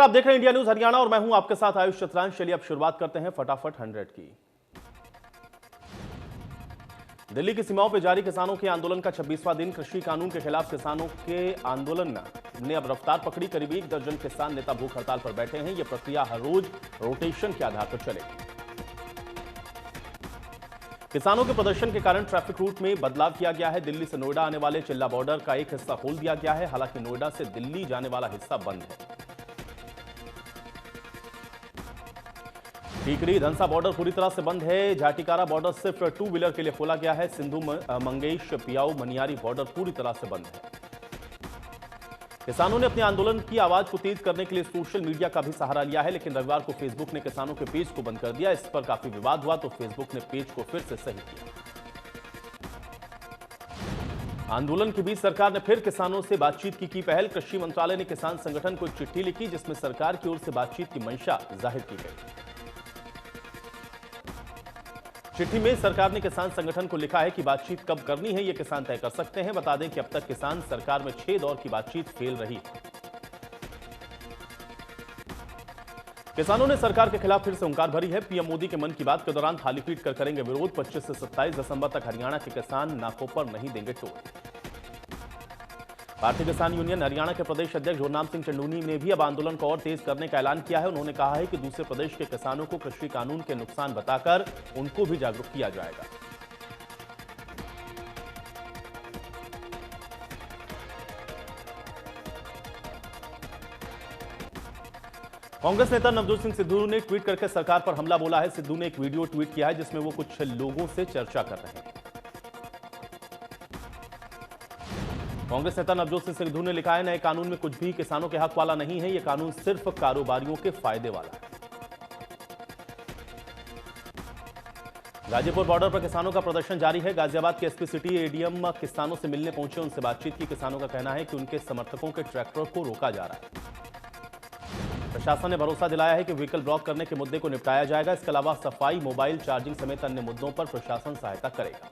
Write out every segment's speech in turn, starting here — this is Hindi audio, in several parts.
आप देख रहे हैं इंडिया न्यूज हरियाणा और मैं हूं आपके साथ आयुष चतुरांश। चलिए अब शुरुआत करते हैं फटाफट 100 की। दिल्ली की सीमाओं पर जारी किसानों के आंदोलन का 26वां दिन। कृषि कानून के खिलाफ किसानों के आंदोलन ने अब रफ्तार पकड़ी। करीब 1 दर्जन किसान नेता भूख हड़ताल पर बैठे हैं। यह प्रक्रिया हर रोज रोटेशन के आधार पर चलेगी। किसानों के प्रदर्शन के कारण ट्रैफिक रूट में बदलाव किया गया है। दिल्ली से नोएडा आने वाले चिल्ला बॉर्डर का एक हिस्सा खोल दिया गया है। हालांकि नोएडा से दिल्ली जाने वाला हिस्सा बंद है। टीकरी धनसा बॉर्डर पूरी तरह से बंद है। झाटीकारा बॉर्डर सिर्फ 2 व्हीलर के लिए खोला गया है। सिंधु मंगेश पियाऊ मनियारी बॉर्डर पूरी तरह से बंद है। किसानों ने अपने आंदोलन की आवाज को तेज करने के लिए सोशल मीडिया का भी सहारा लिया है, लेकिन रविवार को फेसबुक ने किसानों के पेज को बंद कर दिया। इस पर काफी विवाद हुआ तो फेसबुक ने पेज को फिर से सही किया। आंदोलन के बीच सरकार ने फिर किसानों से बातचीत की पहल। कृषि मंत्रालय ने किसान संगठन को एक चिट्ठी लिखी जिसमें सरकार की ओर से बातचीत की मंशा जाहिर की गई। चिट्ठी में सरकार ने किसान संगठन को लिखा है कि बातचीत कब करनी है यह किसान तय कर सकते हैं। बता दें कि अब तक किसान सरकार में 6 दौर की बातचीत फेल रही है। किसानों ने सरकार के खिलाफ फिर से हुंकार भरी है। पीएम मोदी के मन की बात के दौरान थाली पीट कर करेंगे विरोध। 25 से 27 दिसंबर तक हरियाणा के किसान नाकों पर नहीं देंगे टोल। भारतीय किसान यूनियन हरियाणा के प्रदेश अध्यक्ष गुरनाम सिंह चंडूनी ने भी अब आंदोलन को और तेज करने का ऐलान किया है। उन्होंने कहा है कि दूसरे प्रदेश के किसानों को कृषि कानून के नुकसान बताकर उनको भी जागरूक किया जाएगा। कांग्रेस नेता नवजोत सिंह सिद्धू ने ट्वीट करके सरकार पर हमला बोला है। सिद्धू ने एक वीडियो ट्वीट किया है जिसमें वो कुछ लोगों से चर्चा कर रहे हैं। कांग्रेस नेता नवजोत सिंह सिद्धू ने लिखा है, नए कानून में कुछ भी किसानों के हक वाला नहीं है। यह कानून सिर्फ कारोबारियों के फायदे वाला है। गाजीपुर बॉर्डर पर किसानों का प्रदर्शन जारी है। गाजियाबाद के एसपी सिटी एडीएम किसानों से मिलने पहुंचे, उनसे बातचीत की। किसानों का कहना है कि उनके समर्थकों के ट्रैक्टर को रोका जा रहा है। प्रशासन ने भरोसा दिलाया है कि व्हीकल ब्लॉक करने के मुद्दे को निपटाया जाएगा। इसके अलावा सफाई, मोबाइल चार्जिंग समेत अन्य मुद्दों पर प्रशासन सहायता करेगा।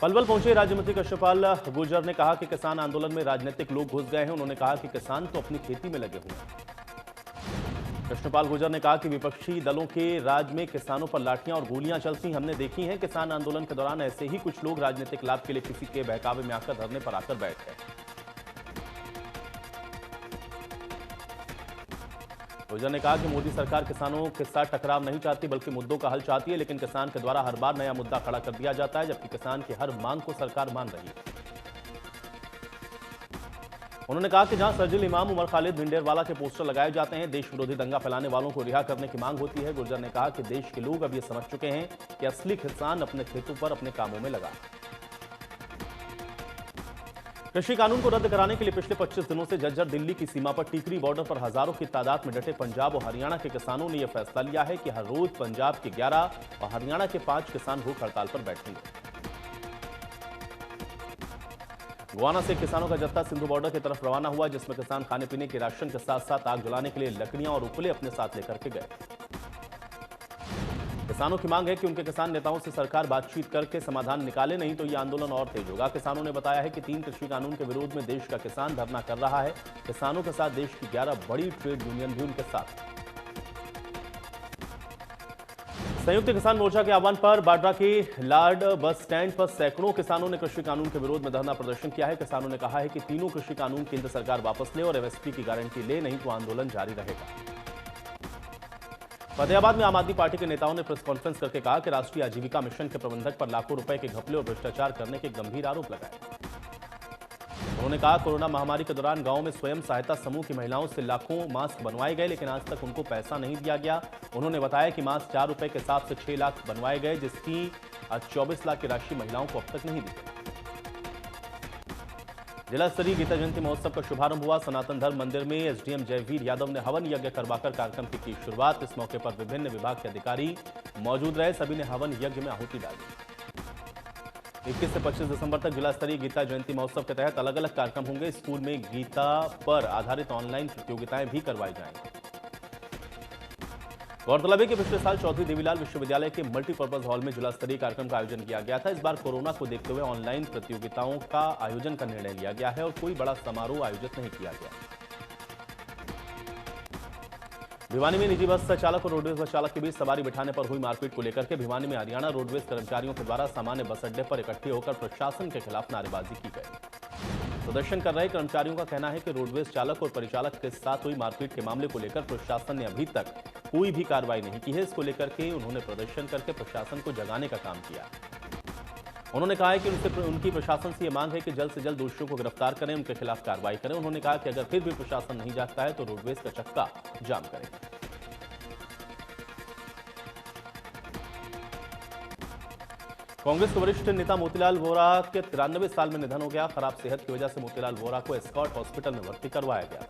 पलवल पहुंचे राज्य मंत्री कृष्णपाल गुर्जर ने कहा कि किसान आंदोलन में राजनीतिक लोग घुस गए हैं। उन्होंने कहा कि किसान तो अपनी खेती में लगे हुए हैं। कृष्णपाल गुर्जर ने कहा कि विपक्षी दलों के राज में किसानों पर लाठियां और गोलियां चलती हमने देखी हैं। किसान आंदोलन के दौरान ऐसे ही कुछ लोग राजनीतिक लाभ के लिए किसी के बहकावे में आकर धरने पर आकर बैठ गए। गुर्जर ने कहा कि मोदी सरकार किसानों के साथ टकराव नहीं चाहती बल्कि मुद्दों का हल चाहती है, लेकिन किसान के द्वारा हर बार नया मुद्दा खड़ा कर दिया जाता है जबकि किसान की हर मांग को सरकार मान रही है। उन्होंने कहा कि जहां सर्जिल इमाम, उमर खालिद, भिंडेरवाला के पोस्टर लगाए जाते हैं, देश विरोधी दंगा फैलाने वालों को रिहा करने की मांग होती है। गुर्जर ने कहा कि देश के लोग अब ये समझ चुके हैं कि असली किसान अपने खेतों पर अपने कामों में लगा। कृषि कानून को रद्द कराने के लिए पिछले 25 दिनों से झज्जर दिल्ली की सीमा पर टीकरी बॉर्डर पर हजारों की तादाद में डटे पंजाब और हरियाणा के किसानों ने यह फैसला लिया है कि हर रोज पंजाब के 11 और हरियाणा के 5 किसान भूख हड़ताल पर बैठेंगे। गोवाना से किसानों का जत्था सिंधु बॉर्डर की तरफ रवाना हुआ जिसमें किसान खाने पीने के राशन के साथ साथ आग जलाने के लिए लकड़ियां और उपले अपने साथ लेकर के गए। किसानों की मांग है कि उनके किसान नेताओं से सरकार बातचीत करके समाधान निकाले, नहीं तो यह आंदोलन और तेज होगा। किसानों ने बताया है कि 3 कृषि कानून के विरोध में देश का किसान धरना कर रहा है। किसानों के साथ देश की 11 बड़ी ट्रेड यूनियन भी उनके साथ। संयुक्त किसान मोर्चा के आह्वान पर बाड्रा के लाड बस स्टैंड पर सैकड़ों किसानों ने कृषि कानून के विरोध में धरना प्रदर्शन किया है। किसानों ने कहा है कि तीनों कृषि कानून केंद्र सरकार वापस ले और एमएसपी की गारंटी ले, नहीं तो आंदोलन जारी रहेगा। फतेहाबाद में आम आदमी पार्टी के नेताओं ने प्रेस कॉन्फ्रेंस करके कहा कि राष्ट्रीय आजीविका मिशन के प्रबंधक पर लाखों रुपए के घपले और भ्रष्टाचार करने के गंभीर आरोप लगाए। उन्होंने कहा कोरोना महामारी के दौरान गांव में स्वयं सहायता समूह की महिलाओं से लाखों मास्क बनवाए गए, लेकिन आज तक उनको पैसा नहीं दिया गया। उन्होंने बताया कि मास्क 4 रुपए के हिसाब से 6 लाख बनवाए गए, जिसकी 24 लाख की राशि महिलाओं को अब तक नहीं दी गई। जिला स्तरीय गीता जयंती महोत्सव का शुभारंभ हुआ। सनातन धर्म मंदिर में एसडीएम जयवीर यादव ने हवन यज्ञ करवाकर कार्यक्रम की शुरुआत। इस मौके पर विभिन्न विभाग के अधिकारी मौजूद रहे। सभी ने हवन यज्ञ में आहुति डाली। 21 से 25 दिसंबर तक जिला स्तरीय गीता जयंती महोत्सव के तहत अलग अलग कार्यक्रम होंगे। स्कूल में गीता पर आधारित ऑनलाइन प्रतियोगिताएं भी करवाई जाएंगी। गौरतलब है कि पिछले साल चौधरी देवीलाल विश्वविद्यालय के मल्टीपर्पज हॉल में जिला स्तरीय कार्यक्रम का आयोजन किया गया था। इस बार कोरोना को देखते हुए ऑनलाइन प्रतियोगिताओं का आयोजन का निर्णय लिया गया है और कोई बड़ा समारोह आयोजित नहीं किया गया। भिवानी में निजी बस चालक और रोडवेज बस चालक के बीच सवारी बिठाने पर हुई मारपीट को लेकर के भिवानी में हरियाणा रोडवेज कर्मचारियों के द्वारा सामान्य बस अड्डे पर इकट्ठे होकर प्रशासन के खिलाफ नारेबाजी की गई। प्रदर्शन कर रहे कर्मचारियों का कहना है कि रोडवेज चालक और परिचालक के साथ हुई मारपीट के मामले को लेकर प्रशासन ने अभी तक कोई भी कार्रवाई नहीं की है। इसको लेकर के उन्होंने प्रदर्शन करके प्रशासन को जगाने का काम किया। उन्होंने कहा है कि उनकी प्रशासन से यह मांग है कि जल्द से जल्द दोषियों को गिरफ्तार करें, उनके खिलाफ कार्रवाई करें। उन्होंने कहा कि अगर फिर भी प्रशासन नहीं जागता है तो रोडवेज का चक्का जाम करें। कांग्रेस के वरिष्ठ नेता मोतीलाल वोरा के 93 साल में निधन हो गया। खराब सेहत की वजह से मोतीलाल वोरा को एस्कॉर्ट हॉस्पिटल में भर्ती करवाया गया।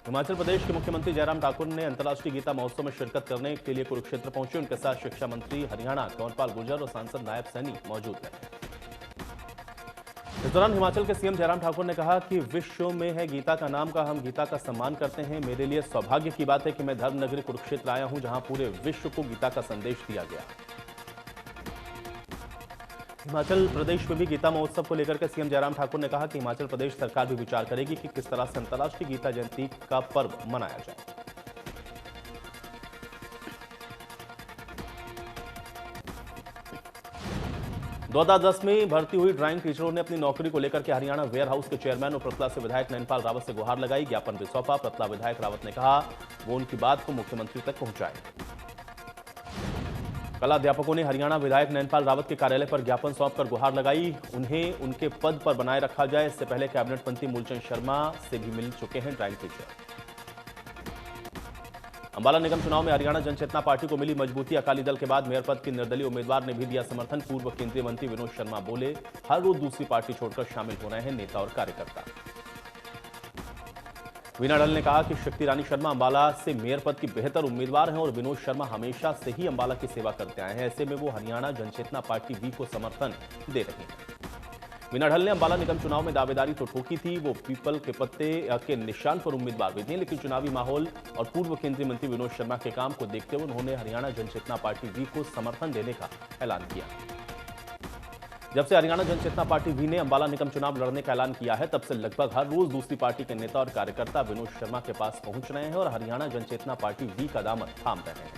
हिमाचल प्रदेश के मुख्यमंत्री जयराम ठाकुर ने अंतर्राष्ट्रीय गीता महोत्सव में शिरकत करने के लिए कुरुक्षेत्र पहुंचे। उनके साथ शिक्षा मंत्री हरियाणा कंवरपाल गुर्जर और सांसद नायब सैनी मौजूद रहे। इस दौरान हिमाचल के सीएम जयराम ठाकुर ने कहा कि विश्व में है गीता का नाम का, हम गीता का सम्मान करते हैं। मेरे लिए सौभाग्य की बात है कि मैं धर्मनगरी कुरुक्षेत्र आया हूं, जहां पूरे विश्व को गीता का संदेश दिया गया। हिमाचल प्रदेश में भी गीता महोत्सव को लेकर के सीएम जयराम ठाकुर ने कहा कि हिमाचल प्रदेश सरकार भी विचार करेगी कि किस तरह से अंतर्राष्ट्रीय गीता जयंती का पर्व मनाया जाए। दौदा 10 में भर्ती हुई ड्राइंग टीचरों ने अपनी नौकरी को लेकर के हरियाणा वेयर हाउस के चेयरमैन और प्रतला से विधायक नैनपाल रावत से गुहार लगाई। ज्ञापन भी सौंपा। प्रतला विधायक रावत ने कहा वो उनकी बात को मुख्यमंत्री तक पहुंचाए। कला अध्यापकों ने हरियाणा विधायक नैनपाल रावत के कार्यालय पर ज्ञापन सौंपकर गुहार लगाई, उन्हें उनके पद पर बनाए रखा जाए। इससे पहले कैबिनेट मंत्री मूलचंद शर्मा से भी मिल चुके हैं ड्राइंग टीचर। अंबाला निगम चुनाव में हरियाणा जनचेतना पार्टी को मिली मजबूती। अकाली दल के बाद मेयर पद के निर्दलीय उम्मीदवार ने भी दिया समर्थन। पूर्व केंद्रीय मंत्री विनोद शर्मा बोले, हर रोज दूसरी पार्टी छोड़कर शामिल हो रहे हैं नेता और कार्यकर्ता। वीना ढल ने कहा कि शक्ति रानी शर्मा अंबाला से मेयर पद की बेहतर उम्मीदवार हैं और विनोद शर्मा हमेशा से ही अंबाला की सेवा करते आए हैं। ऐसे में वो हरियाणा जनचेतना पार्टी वी को समर्थन दे रहे हैं। वीना ढल ने अंबाला निगम चुनाव में दावेदारी तो ठोकी थी, वो पीपल के पत्ते के निशान पर उम्मीदवार भी थे, लेकिन चुनावी माहौल और पूर्व केंद्रीय मंत्री विनोद शर्मा के काम को देखते हुए उन्होंने हरियाणा जनचेतना पार्टी वी को समर्थन देने का ऐलान किया। जब से हरियाणा जनचेतना पार्टी वी ने अंबाला निगम चुनाव लड़ने का ऐलान किया है, तब से लगभग हर रोज दूसरी पार्टी के नेता और कार्यकर्ता विनोद शर्मा के पास पहुंच रहे हैं और हरियाणा जनचेतना पार्टी वी का दामन थाम रहे हैं।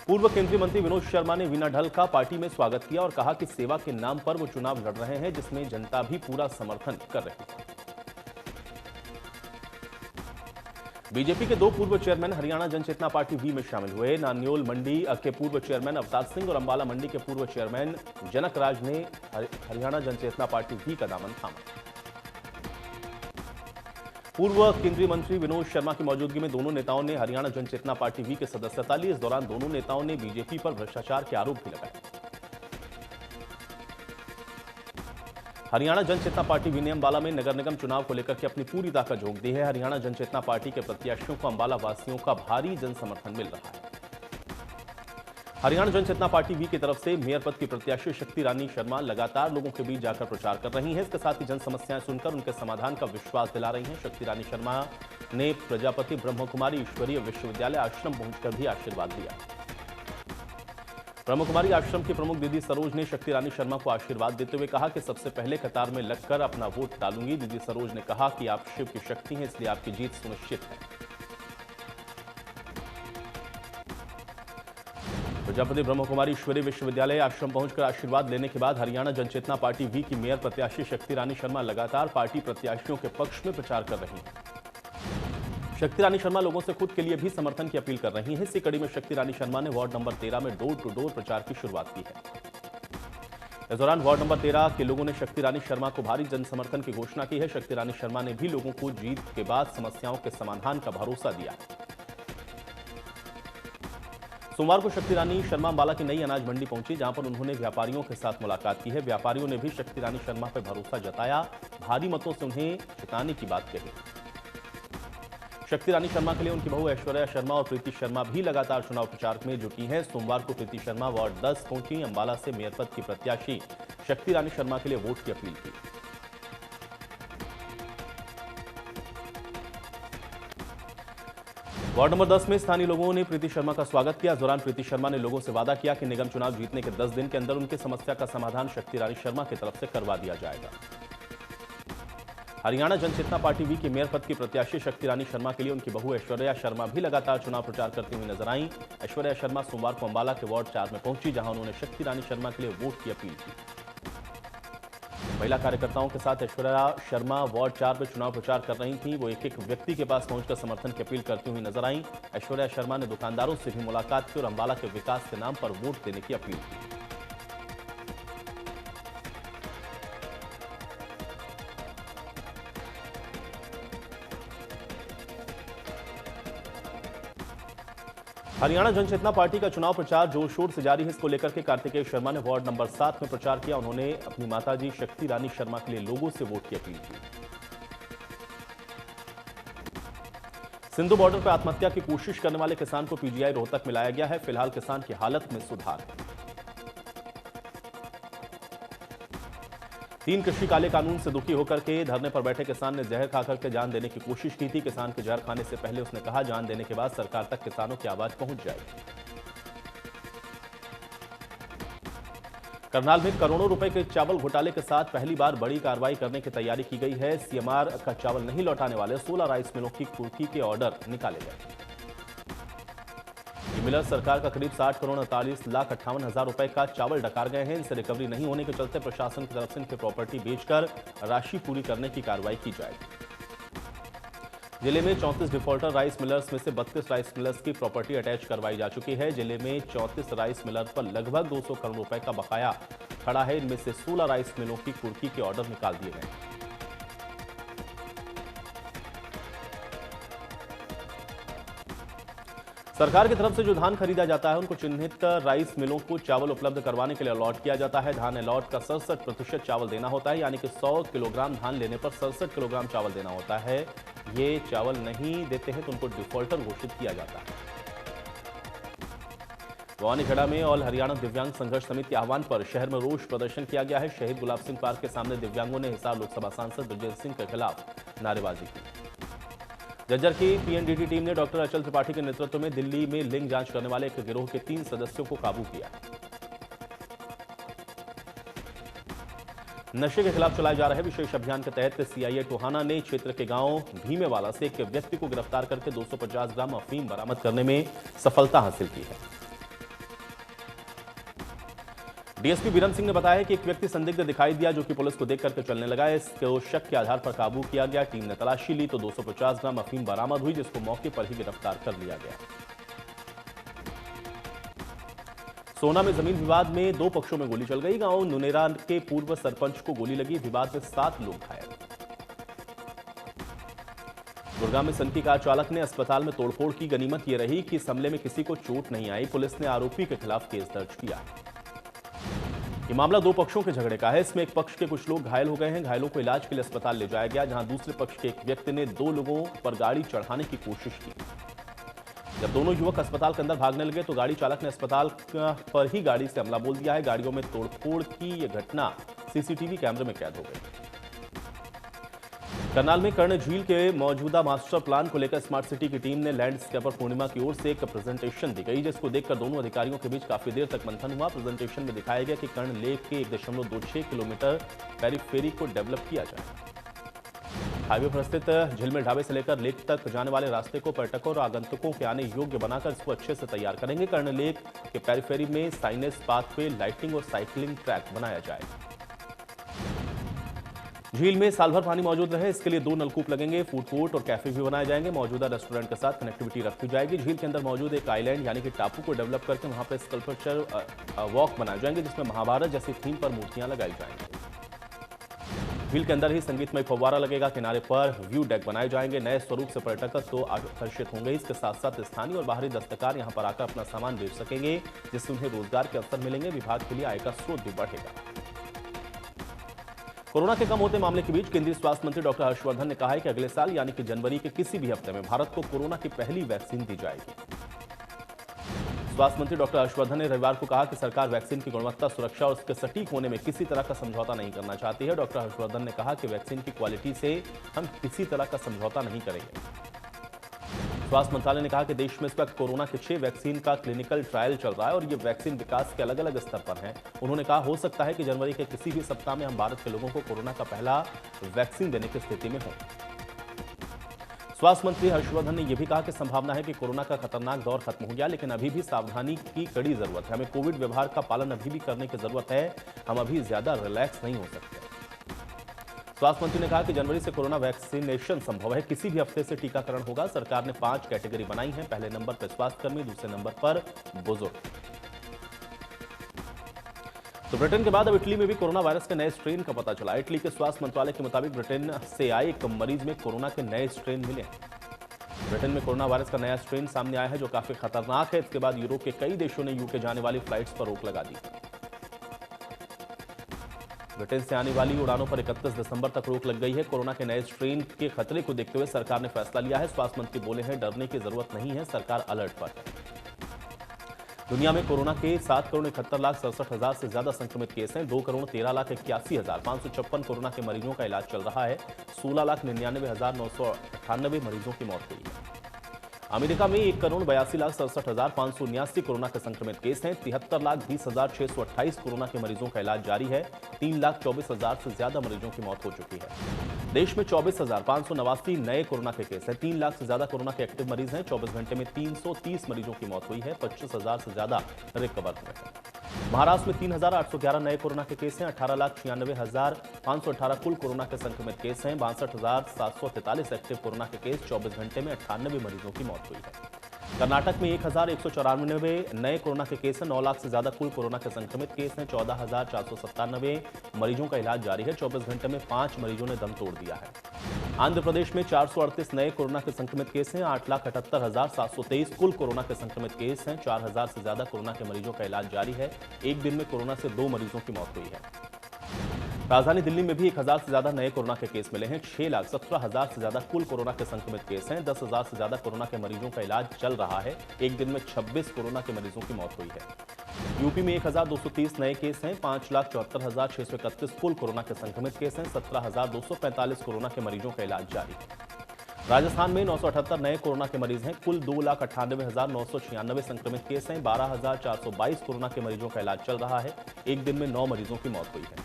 पूर्व केंद्रीय मंत्री विनोद शर्मा ने वीना ढल का पार्टी में स्वागत किया और कहा कि सेवा के नाम पर वो चुनाव लड़ रहे हैं, जिसमें जनता भी पूरा समर्थन कर रही है। बीजेपी के दो पूर्व चेयरमैन हरियाणा जनचेतना पार्टी वी में शामिल हुए। नान्योल मंडी के पूर्व चेयरमैन अवतार सिंह और अंबाला मंडी के पूर्व चेयरमैन जनक राज ने हरियाणा जनचेतना पार्टी वी का दामन थामा। पूर्व केंद्रीय मंत्री विनोद शर्मा की मौजूदगी में दोनों नेताओं ने हरियाणा जनचेतना पार्टी वी की सदस्यता ली। इस दौरान दोनों नेताओं ने बीजेपी पर भ्रष्टाचार के आरोप भी लगाए। हरियाणा जनचेतना पार्टी वी ने अंबाला में नगर निगम चुनाव को लेकर के अपनी पूरी ताकत झोंक दी है। हरियाणा जनचेतना पार्टी के प्रत्याशियों को अंबाला वासियों का भारी जन समर्थन मिल रहा है। हरियाणा जनचेतना पार्टी वी की तरफ से मेयर पद की प्रत्याशी शक्ति रानी शर्मा लगातार लोगों के बीच जाकर प्रचार कर रही हैं। इसके साथ ही जन समस्याएं सुनकर उनके समाधान का विश्वास दिला रही हैं। शक्ति रानी शर्मा ने प्रजापति ब्रह्म कुमारी ईश्वरीय विश्वविद्यालय आश्रम पहुंचकर भी आशीर्वाद दिया। ब्रह्म कुमारी आश्रम की प्रमुख दीदी सरोज ने शक्ति रानी शर्मा को आशीर्वाद देते हुए कहा कि सबसे पहले कतार में लगकर अपना वोट डालूंगी। दीदी सरोज ने कहा कि आप शिव की शक्ति हैं, इसलिए आपकी जीत सुनिश्चित है। प्रजापति ब्रह्म कुमारी ईश्वरीय विश्वविद्यालय आश्रम पहुंचकर आशीर्वाद लेने के बाद हरियाणा जनचेतना पार्टी वी की मेयर प्रत्याशी शक्ति रानी शर्मा लगातार पार्टी प्रत्याशियों के पक्ष में प्रचार कर रही हैं। शक्ति रानी शर्मा लोगों से खुद के लिए भी समर्थन की अपील कर रही हैं। इसी कड़ी में शक्ति रानी शर्मा ने वार्ड नंबर 13 में डोर टू डोर प्रचार की शुरुआत की है। इस दौरान वार्ड नंबर 13 के लोगों ने शक्ति रानी शर्मा को भारी जन समर्थन की घोषणा की है। शक्ति रानी शर्मा ने भी लोगों को जीत के बाद समस्याओं के समाधान का भरोसा दिया। सोमवार को शक्ति रानी शर्मा अंबाला की नई अनाज मंडी पहुंची, जहां पर उन्होंने व्यापारियों के साथ मुलाकात की है। व्यापारियों ने भी शक्ति रानी शर्मा पर भरोसा जताया, भारी मतों से उन्हें जिताने की बात कही। शक्ति रानी शर्मा के लिए उनकी बहू ऐश्वर्या शर्मा और प्रीति शर्मा भी लगातार चुनाव प्रचार में जुटी हैं। सोमवार को प्रीति शर्मा वार्ड 10 पहुंची, अंबाला से मेयर पद की प्रत्याशी शक्ति रानी शर्मा के लिए वोट की अपील की। वार्ड नंबर 10 में स्थानीय लोगों ने प्रीति शर्मा का स्वागत किया। इस दौरान प्रीति शर्मा ने लोगों से वादा किया कि निगम चुनाव जीतने के 10 दिन के अंदर उनकी समस्या का समाधान शक्ति रानी शर्मा की तरफ से करवा दिया जाएगा। हरियाणा जनचेतना पार्टी वी की मेयर पद की प्रत्याशी शक्ति रानी शर्मा के लिए उनकी बहू ऐश्वर्या शर्मा भी लगातार चुनाव प्रचार करती हुई नजर आईं। ऐश्वर्या शर्मा सोमवार को अंबाला के वार्ड 4 में पहुंची, जहां उन्होंने शक्ति रानी शर्मा के लिए वोट की अपील की। महिला कार्यकर्ताओं के साथ ऐश्वर्या शर्मा वार्ड 4 में चुनाव प्रचार कर रही थीं। वो एक व्यक्ति के पास पहुंचकर समर्थन की अपील करती हुई नजर आईं। ऐश्वर्या शर्मा ने दुकानदारों से भी मुलाकात की और अंबाला के विकास के नाम पर वोट देने की अपील की। हरियाणा जनचेतना पार्टी का चुनाव प्रचार जोर शोर से जारी है। इसको लेकर के कार्तिकेय शर्मा ने वार्ड नंबर 7 में प्रचार किया। उन्होंने अपनी माताजी शक्ति रानी शर्मा के लिए लोगों से वोट की अपील की। सिंधु बॉर्डर पर आत्महत्या की कोशिश करने वाले किसान को पीजीआई रोहतक में लाया गया है। फिलहाल किसान की हालत में सुधार है। 3 कृषि काले कानून से दुखी होकर के धरने पर बैठे किसान ने जहर खाकर के जान देने की कोशिश की थी। किसान के जहर खाने से पहले उसने कहा, जान देने के बाद सरकार तक किसानों की आवाज पहुंच जाएगी। करनाल में करोड़ों रुपए के चावल घोटाले के साथ पहली बार बड़ी कार्रवाई करने की तैयारी की गई है। सीएमआर का चावल नहीं लौटाने वाले 16 राइस मिलों की कुर्की के ऑर्डर निकाले गए। मिलर सरकार का करीब 60 करोड़ 48,58,000 रुपए का चावल डकार गए हैं। इनसे रिकवरी नहीं होने के चलते प्रशासन की तरफ से इनकी प्रॉपर्टी बेचकर राशि पूरी करने की कार्रवाई की जाएगी। जिले में 34 डिफॉल्टर राइस मिलर्स में से 32 राइस मिलर्स की प्रॉपर्टी अटैच करवाई जा चुकी है। जिले में 34 राइस मिलर पर लगभग 200 करोड़ रुपए का बकाया खड़ा है। इनमें से 16 राइस मिलों की कुर्की के ऑर्डर निकाल दिए गए। सरकार की तरफ से जो धान खरीदा जाता है उनको चिन्हित राइस मिलों को चावल उपलब्ध करवाने के लिए अलॉट किया जाता है। धान अलॉट का 67% चावल देना होता है, यानी कि 100 किलोग्राम धान लेने पर 67 किलोग्राम चावल देना होता है। ये चावल नहीं देते हैं तो उनको डिफॉल्टर घोषित किया जाता है। भवानीगढ़ में ऑल हरियाणा दिव्यांग संघर्ष समिति के आह्वान पर शहर में रोष प्रदर्शन किया गया है। शहीद गुलाब सिंह पार्क के सामने दिव्यांगों ने हिसार लोकसभा सांसद ब्रजेश सिंह के खिलाफ नारेबाजी की। जज्जर की पीएनडीटी टीम ने डॉक्टर अचल त्रिपाठी के नेतृत्व में दिल्ली में लिंग जांच करने वाले एक गिरोह के 3 सदस्यों को काबू किया। नशे के खिलाफ चलाए जा रहे विशेष अभियान के तहत सीआईए टोहाना ने क्षेत्र के गांव भीमेवाला से एक व्यक्ति को गिरफ्तार करके 250 ग्राम अफीम बरामद करने में सफलता हासिल की है। डीएसपी बीरम सिंह ने बताया कि एक व्यक्ति संदिग्ध दिखाई दिया जो कि पुलिस को देख करके चलने लगा। इसको शक के आधार पर काबू किया गया। टीम ने तलाशी ली तो 250 ग्राम अफीम बरामद हुई, जिसको मौके पर ही गिरफ्तार कर लिया गया। सोना में जमीन विवाद में 2 पक्षों में गोली चल गई। गांव नुनेरा के पूर्व सरपंच को गोली लगी। विवाद में 7 लोग घायल। गुड़गांव में सनकी कार चालक ने अस्पताल में तोड़फोड़ की। गनीमत यह रही कि इस हमले में किसी को चोट नहीं आई। पुलिस ने आरोपी के खिलाफ केस दर्ज किया। ये मामला 2 पक्षों के झगड़े का है। इसमें एक पक्ष के कुछ लोग घायल हो गए हैं। घायलों को इलाज के लिए अस्पताल ले जाया गया, जहां दूसरे पक्ष के एक व्यक्ति ने 2 लोगों पर गाड़ी चढ़ाने की कोशिश की। जब दोनों युवक अस्पताल के अंदर भागने लगे तो गाड़ी चालक ने अस्पताल पर ही गाड़ी से हमला बोल दिया है। गाड़ियों में तोड़फोड़ की यह घटना सीसीटीवी कैमरे में कैद हो गई। करनाल में कर्ण झील के मौजूदा मास्टर प्लान को लेकर स्मार्ट सिटी की टीम ने लैंडस्केपर पूर्णिमा की ओर से एक प्रेजेंटेशन दी गई, जिसको देखकर दोनों अधिकारियों के बीच काफी देर तक मंथन हुआ। प्रेजेंटेशन में दिखाया गया कि कर्ण लेक के 1.26 किलोमीटर पेरीफेरी को डेवलप किया जाए। हाईवे पर स्थित झिलमिल ढाबे से लेकर लेक तक जाने वाले रास्ते को पर्यटकों और आगंतुकों के आने योग्य बनाकर इसको अच्छे से तैयार करेंगे। कर्ण लेक के पेरीफेरी में साइनेज, पाथवे, लाइटिंग और साइकिलिंग ट्रैक बनाया जाएगा। झील में साल भर पानी मौजूद रहे, इसके लिए 2 नलकूप लगेंगे। फूड कोर्ट और कैफे भी बनाए जाएंगे। मौजूदा रेस्टोरेंट के साथ कनेक्टिविटी रखी जाएगी। झील के अंदर मौजूद एक आइलैंड यानी कि टापू को डेवलप करके वहां पर स्कल्पचर वॉक बनाए जाएंगे, जिसमें महाभारत जैसी थीम पर मूर्तियां लगाई जाएंगी। झील के अंदर ही संगीतमय फव्वारा लगेगा। किनारे पर व्यू डेक बनाए जाएंगे। नए स्वरूप से पर्यटक तो आकर्षित होंगे। इसके साथ साथ स्थानीय और बाहरी दस्तकार यहां पर आकर अपना सामान बेच सकेंगे, जिससे उन्हें रोजगार के अवसर मिलेंगे। विभाग के लिए आय का स्रोत भी बढ़ेगा। कोरोना के कम होते मामले के बीच केंद्रीय स्वास्थ्य मंत्री डॉक्टर हर्षवर्धन ने कहा है कि अगले साल यानी कि जनवरी के किसी भी हफ्ते में भारत को कोरोना की पहली वैक्सीन दी जाएगी। स्वास्थ्य मंत्री डॉक्टर हर्षवर्धन ने रविवार को कहा कि सरकार वैक्सीन की गुणवत्ता, सुरक्षा और उसके सटीक होने में किसी तरह का समझौता नहीं करना चाहती है। डॉक्टर हर्षवर्धन ने कहा कि वैक्सीन की क्वालिटी से हम किसी तरह का समझौता नहीं करेंगे। स्वास्थ्य मंत्रालय ने कहा कि देश में इस वक्त कोरोना के 6 वैक्सीन का क्लिनिकल ट्रायल चल रहा है और ये वैक्सीन विकास के अलग अलग स्तर पर हैं। उन्होंने कहा हो सकता है कि जनवरी के किसी भी सप्ताह में हम भारत के लोगों को कोरोना का पहला वैक्सीन देने की स्थिति में हों। स्वास्थ्य मंत्री हर्षवर्धन ने यह भी कहा कि संभावना है कि कोरोना का खतरनाक दौर खत्म हो गया, लेकिन अभी भी सावधानी की कड़ी जरूरत है। हमें कोविड व्यवहार का पालन अभी भी करने की जरूरत है। हम अभी ज्यादा रिलैक्स नहीं हो सकते। स्वास्थ्य मंत्री ने कहा कि जनवरी से कोरोना वैक्सीनेशन संभव है। किसी भी हफ्ते से टीकाकरण होगा। सरकार ने 5 कैटेगरी बनाई है। पहले नंबर पर स्वास्थ्यकर्मी, दूसरे नंबर पर बुजुर्ग। तो ब्रिटेन के बाद अब इटली में भी कोरोना वायरस के नए स्ट्रेन का पता चला। इटली के स्वास्थ्य मंत्रालय के मुताबिक ब्रिटेन से आए एक मरीज में कोरोना के नए स्ट्रेन मिले। ब्रिटेन में कोरोना वायरस का नया स्ट्रेन सामने आया है जो काफी खतरनाक है। इसके बाद यूरोप के कई देशों ने यूके जाने वाली फ्लाइट्स पर रोक लगा दी। ब्रिटेन से आने वाली उड़ानों पर 31 दिसंबर तक रोक लग गई है। कोरोना के नए स्ट्रेन के खतरे को देखते हुए सरकार ने फैसला लिया है। स्वास्थ्य मंत्री बोले हैं, डरने की जरूरत नहीं है, सरकार अलर्ट पर है। दुनिया में कोरोना के 7,71,67,000 से ज्यादा संक्रमित केस हैं। 2,13,81,556 कोरोना के मरीजों का इलाज चल रहा है। 16,99,998 मरीजों की मौत हुई है। अमेरिका में 1,82,67,579 कोरोना के संक्रमित केस हैं। 73,20,628 कोरोना के मरीजों का इलाज जारी है। 3,24,000 से ज्यादा मरीजों की मौत हो चुकी है। देश में 24,589 नए कोरोना के केस हैं। 3 लाख से ज्यादा कोरोना के एक्टिव मरीज हैं। 24 घंटे में 330 मरीजों की मौत हुई है। 25,000 से ज्यादा रिकवर हुए हैं। महाराष्ट्र में 3,811 नए कोरोना के केस हैं। 18,96,518 कुल कोरोना के संक्रमित केस हैं। 62,743 एक्टिव कोरोना के केस। 24 घंटे में 98 मरीजों की मौत हुई है। कर्नाटक में 1,194 नए कोरोना के केस हैं। 9 लाख से ज्यादा कुल कोरोना के संक्रमित केस हैं। 14,497 मरीजों का इलाज जारी है। 24 घंटे में 5 मरीजों ने दम तोड़ दिया है। आंध्र प्रदेश में 438 नए कोरोना के संक्रमित केस हैं। 8,78,723 कुल कोरोना के संक्रमित केस हैं। 4,000 से ज्यादा कोरोना के मरीजों का इलाज जारी है। एक दिन में कोरोना से 2 मरीजों की मौत हुई है। राजधानी दिल्ली में भी 1,000 से ज्यादा नए कोरोना के केस मिले हैं। 6,17,000 से ज्यादा कुल कोरोना के संक्रमित केस हैं। 10,000 से ज्यादा कोरोना के मरीजों का इलाज चल रहा है। एक दिन में 26 कोरोना के मरीजों की मौत हुई है। यूपी में 1,230 नए केस हैं। 5,74,631 कुल कोरोना के संक्रमित केस हैं। 17,245 कोरोना के मरीजों का इलाज जारी है। राजस्थान में 978 नए कोरोना के मरीज हैं। कुल 2,98,996 संक्रमित केस हैं। 12,422 कोरोना के मरीजों का इलाज चल रहा है। एक दिन में 9 मरीजों की मौत हुई है।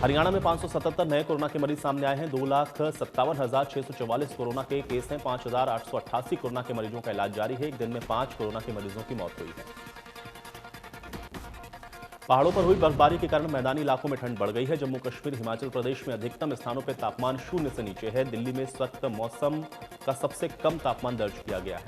हरियाणा में 577 नए कोरोना के मरीज सामने आए हैं। 2,57,644 कोरोना के केस हैं। 5,888 कोरोना के मरीजों का इलाज जारी है। एक दिन में 5 कोरोना के मरीजों की मौत हुई है। पहाड़ों पर हुई बर्फबारी के कारण मैदानी इलाकों में ठंड बढ़ गई है। जम्मू कश्मीर, हिमाचल प्रदेश में अधिकतम स्थानों पर तापमान 0 से नीचे है। दिल्ली में इस वक्त मौसम का सबसे कम तापमान दर्ज किया गया है।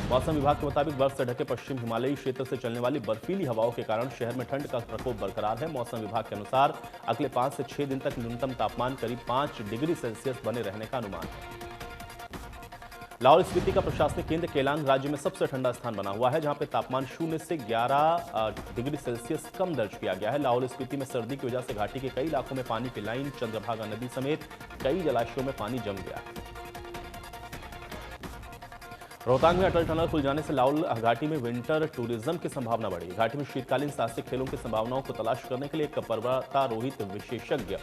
मौसम विभाग के मुताबिक बर्फ से ढके पश्चिम हिमालयी क्षेत्र से चलने वाली बर्फीली हवाओं के कारण शहर में ठंड का प्रकोप बरकरार है। मौसम विभाग के अनुसार अगले 5 से 6 दिन तक न्यूनतम तापमान करीब 5 डिग्री सेल्सियस बने रहने का अनुमान है। लाहौल स्पीति का प्रशासनिक केंद्र केलांग राज्य में सबसे ठंडा स्थान बना हुआ है, जहां पे तापमान 0 से 11 डिग्री सेल्सियस कम दर्ज किया गया है। लाहौल स्पीति में सर्दी की वजह से घाटी के कई इलाकों में पानी की लाइन, चंद्रभागा नदी समेत कई जलाशयों में पानी जम गया है। रोहतांग में अटल टनल खुल जाने से लाहौल घाटी में विंटर टूरिज्म की संभावना बढ़ी। घाटी में शीतकालीन साहसिक खेलों की संभावनाओं को तलाश करने के लिए एक पर्वतारोहित विशेषज्ञ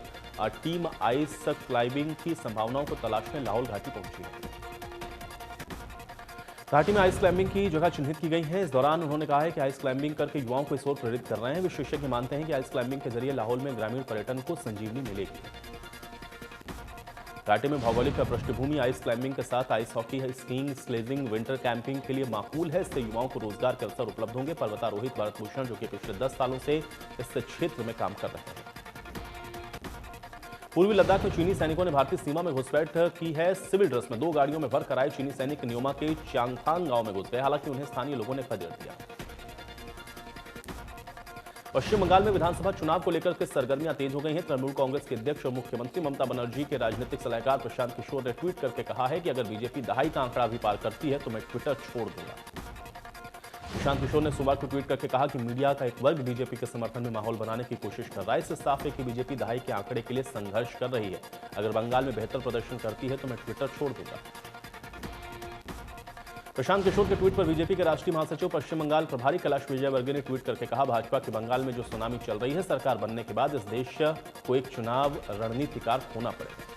टीम आइस क्लाइंबिंग की संभावनाओं को तलाशने लाहौल घाटी पहुंची है। घाटी में आइस क्लाइंबिंग की जगह चिन्हित की गई है। इस दौरान उन्होंने कहा है कि आइस क्लाइंबिंग करके युवाओं को इस ओर प्रेरित कर रहे हैं। विशेषज्ञ मानते हैं कि आइस क्लाइंबिंग के जरिए लाहौल में ग्रामीण पर्यटन को संजीवनी मिलेगी। घाटी में भौगोलिक पृष्ठभूमि आइस क्लाइंबिंग के साथ ice hockey, skiing, sledging, winter camping के लिए माकूल है। इससे युवाओं को रोजगार के अवसर उपलब्ध होंगे। पर्वतारोहित भरत भूषण, जो कि पिछले 10 सालों से इस क्षेत्र में काम कर रहे हैं। पूर्वी लद्दाख में चीनी सैनिकों ने भारतीय सीमा में घुसपैठ की है। सिविल ड्रेस में 2 गाड़ियों में भरकर आए चीनी सैनिक न्योमा के चांगथांग गांव में घुस गए। हालांकि उन्हें स्थानीय लोगों ने खदेड़ दिया। पश्चिम बंगाल में विधानसभा चुनाव को लेकर के सरगर्मियां तेज हो गई हैं। तृणमूल कांग्रेस के अध्यक्ष और मुख्यमंत्री ममता बनर्जी के राजनीतिक सलाहकार प्रशांत किशोर ने ट्वीट करके कहा है कि अगर बीजेपी दहाई का आंकड़ा भी पार करती है तो मैं ट्विटर छोड़ दूंगा। प्रशांत किशोर ने सोमवार को ट्वीट करके कहा कि मीडिया का एक वर्ग बीजेपी के समर्थन में माहौल बनाने की कोशिश कर रहा है। इससे साफ है कि बीजेपी दहाई के आंकड़े के लिए संघर्ष कर रही है। अगर बंगाल में बेहतर प्रदर्शन करती है तो मैं ट्विटर छोड़ दूंगा। प्रशांत किशोर के ट्वीट पर बीजेपी के राष्ट्रीय महासचिव पश्चिम बंगाल प्रभारी कैलाश विजयवर्गीय ने ट्वीट करके कहा, भाजपा के बंगाल में जो सुनामी चल रही है, सरकार बनने के बाद इस देश को एक चुनाव रणनीतिकार होना पड़ेगा।